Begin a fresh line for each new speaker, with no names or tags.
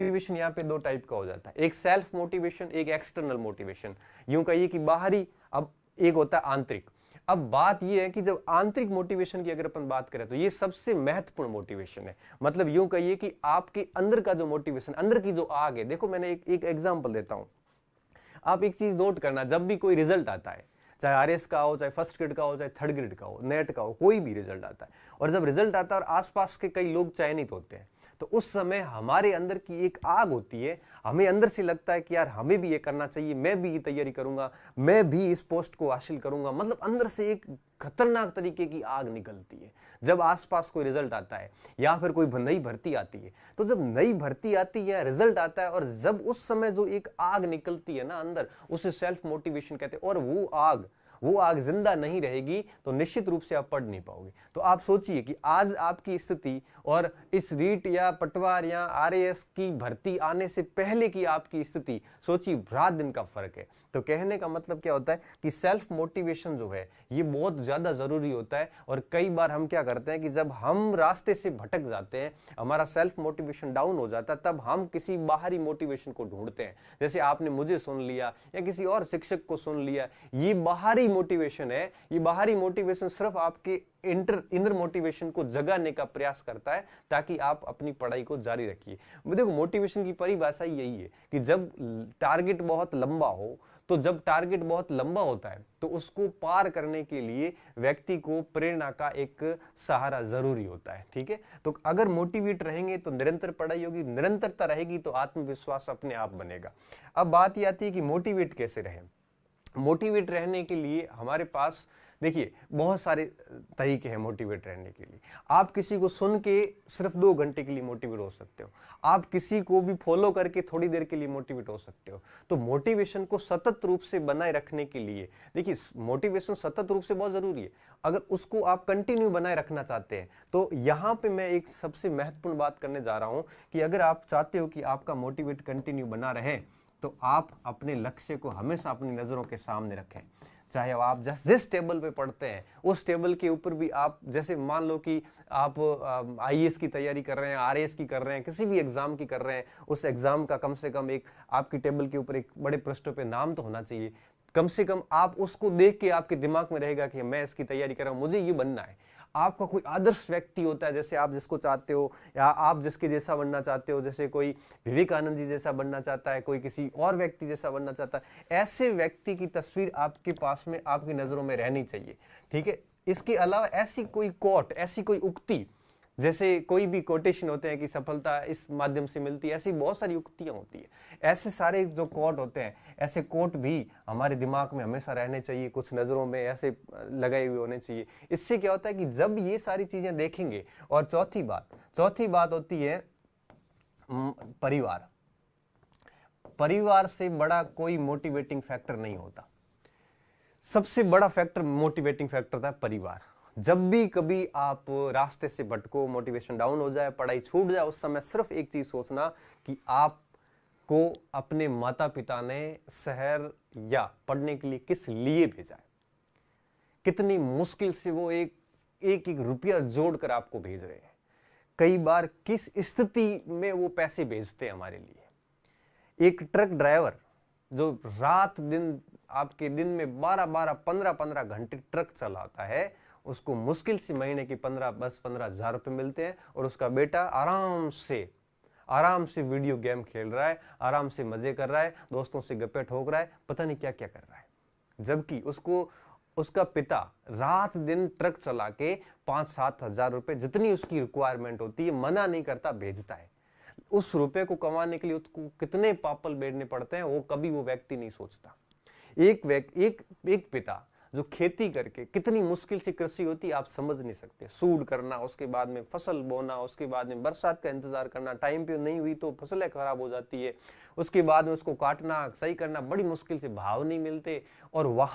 Motivation यहाँ पे दो टाइप का हो जाता है, एक सेल्फ मोटिवेशन, एक एक्सटर्नल मोटिवेशन। यूं कहिए कि बाहरी, अब एक होता है आंतरिक। अब बात ये है कि जब आंतरिक मोटिवेशन की अगर अपन बात करें तो ये सबसे महत्वपूर्ण मोटिवेशन है। मतलब यूं कहिए कि आपके अंदर का जो मोटिवेशन, अंदर की जो आग है। देखो मैंने एक एग्जांपल देता हूं। आप एक चीज नोट करना, जब भी कोई रिजल्ट आता है, चाहे आरएस का हो, चाहे फर्स्ट ग्रेड का हो, चाहे थर्ड ग्रेड का हो, नेट का हो, कोई भी रिजल्ट आता है, और जब रिजल्ट आता है और आसपास के कई लोग चयनित होते हैं, तो उस समय हमारे अंदर की एक आग होती है। हमें अंदर से लगता है कि यार हमें भी ये करना चाहिए, मैं भी ये तैयारी करूंगा, मैं भी इस पोस्ट को हासिल करूंगा। मतलब अंदर से एक खतरनाक तरीके की आग निकलती है जब आसपास कोई रिजल्ट आता है या फिर कोई नई भर्ती आती है। तो जब नई भर्ती आती है, रिजल्ट आता है, और जब उस समय जो एक आग निकलती है ना अंदर, उसे सेल्फ मोटिवेशन कहते हैं। और वो आग जिंदा नहीं रहेगी तो निश्चित रूप से आप पढ़ नहीं पाओगे। तो आप सोचिए कि आज आपकी स्थिति और इस रीट या पटवार या आरएएस की भर्ती आने से पहले की आपकी स्थिति, सोचिए, रात दिन का फर्क है। तो कहने का मतलब क्या होता है कि सेल्फ मोटिवेशन जो है ये बहुत ज्यादा जरूरी होता है। और कई बार हम क्या करते हैं कि जब हम रास्ते से भटक जाते हैं, हमारा सेल्फ मोटिवेशन डाउन हो जाता है, तब हम किसी बाहरी मोटिवेशन को ढूंढते हैं। जैसे आपने मुझे सुन लिया या किसी और शिक्षक को सुन लिया, ये बाहरी मोटिवेशन है। ये बाहरी मोटिवेशन सिर्फ आपके इनर मोटिवेशन को जगाने का प्रयास करता है ताकि आप अपनी पढ़ाई को जारी रखिए। देखो मोटिवेशन की परिभाषा यही है कि जब टारगेट बहुत लंबा हो, तो जब टारगेट बहुत लंबा होता है तो उसको पार करने के लिए व्यक्ति को प्रेरणा का एक सहारा जरूरी होता है। ठीक है, तो अगर मोटिवेट रहेंगे तो निरंतर पढ़ाई होगी, निरंतरता रहेगी तो आत्मविश्वास अपने आप बनेगा। अब बात यह आती है कि मोटिवेट कैसे रहें। मोटिवेट रहने के लिए हमारे पास देखिए बहुत सारे तरीके हैं मोटिवेट रहने के लिए। आप किसी को सुन के सिर्फ 2 घंटे के लिए मोटिवेट हो सकते हो, आप किसी को भी फॉलो करके थोड़ी देर के लिए मोटिवेट हो सकते हो। तो मोटिवेशन को सतत रूप से बनाए रखने के लिए, देखिए मोटिवेशन सतत रूप से बहुत जरूरी है। अगर उसको आप कंटिन्यू बनाए रखना चाहते हैं तो यहां पे मैं एक सबसे महत्वपूर्ण बात करने जा रहा हूं कि अगर आप चाहते हो कि आपका मोटिवेट कंटिन्यू बना रहे तो आप अपने लक्ष्य को हमेशा अपनी नजरों के सामने रखें। चाहे आप जिस टेबल पे पढ़ते हैं उस टेबल के ऊपर भी आप, जैसे मान लो कि आप आईएएस की तैयारी कर रहे हैं, आरएएस की कर रहे हैं, किसी भी एग्जाम की कर रहे हैं, उस एग्जाम का कम से कम एक आपकी टेबल के ऊपर एक बड़े पृष्ठों पे नाम तो होना चाहिए। कम से कम आप उसको देख के आपके दिमाग में रहेगा कि मैं इसकी तैयारी कर रहा हूं, मुझे ये बनना है। आपका कोई आदर्श व्यक्ति होता है, जैसे आप जिसको चाहते हो या आप जिसके जैसा बनना चाहते हो, जैसे कोई विवेकानंद जी जैसा बनना चाहता है, कोई किसी और व्यक्ति जैसा बनना चाहता है, ऐसे व्यक्ति की तस्वीर आपके पास में, आपकी नजरों में रहनी चाहिए। ठीक है, इसके अलावा ऐसी कोई कोट, ऐसी कोई उक्ति, जैसे कोई भी कोटेशन होते हैं कि सफलता इस माध्यम से मिलती है, ऐसी बहुत सारी उक्तियां होती है। ऐसे सारे जो कोट होते हैं, ऐसे कोट भी हमारे दिमाग में हमेशा रहने चाहिए, कुछ नजरों में ऐसे लगाए हुए होने चाहिए। इससे क्या होता है कि जब ये सारी चीजें देखेंगे, और चौथी बात होती है परिवार। परिवार से बड़ा कोई मोटिवेटिंग फैक्टर नहीं होता। सबसे बड़ा फैक्टर, मोटिवेटिंग फैक्टर था परिवार। जब भी कभी आप रास्ते से भटको, मोटिवेशन डाउन हो जाए, पढ़ाई छूट जाए, उस समय सिर्फ एक चीज सोचना कि आपको अपने माता पिता ने शहर या पढ़ने के लिए किस लिए भेजा है, कितनी मुश्किल से वो एक एक रुपया जोड़कर आपको भेज रहे हैं, कई बार किस स्थिति में वो पैसे भेजते हैं हमारे लिए। एक ट्रक ड्राइवर जो रात दिन आपके दिन में 12-12, 15-15 घंटे ट्रक चलाता है, उसको मुश्किल से महीने की 15 हजार रुपए मिलते हैं, और उसका बेटा आराम से वीडियो गेम खेल रहा है, आराम से मजे कर रहा है, दोस्तों से गप्पे ठोक रहा है, पता नहीं क्या क्या कर रहा है। जबकि उसका पिता रात दिन ट्रक चला के 5-7 हजार रुपए, जितनी उसकी रिक्वायरमेंट होती है, मना नहीं करता, भेजता है। उस रुपए को कमाने के लिए उसको कितने पापल बेड़ने पड़ते हैं, वो कभी वो व्यक्ति नहीं सोचता। एक पिता जो खेती करके, कितनी मुश्किल से कृषि होती है आप समझ नहीं सकते। सूड करना, उसके बाद में फसल बोना, उसके बाद में बरसात का इंतजार करना, टाइम पे नहीं हुई तो फसलें खराब हो जाती है, उसके बाद में उसको काटना, सही करना, बड़ी मुश्किल से भाव नहीं मिलते, और वहां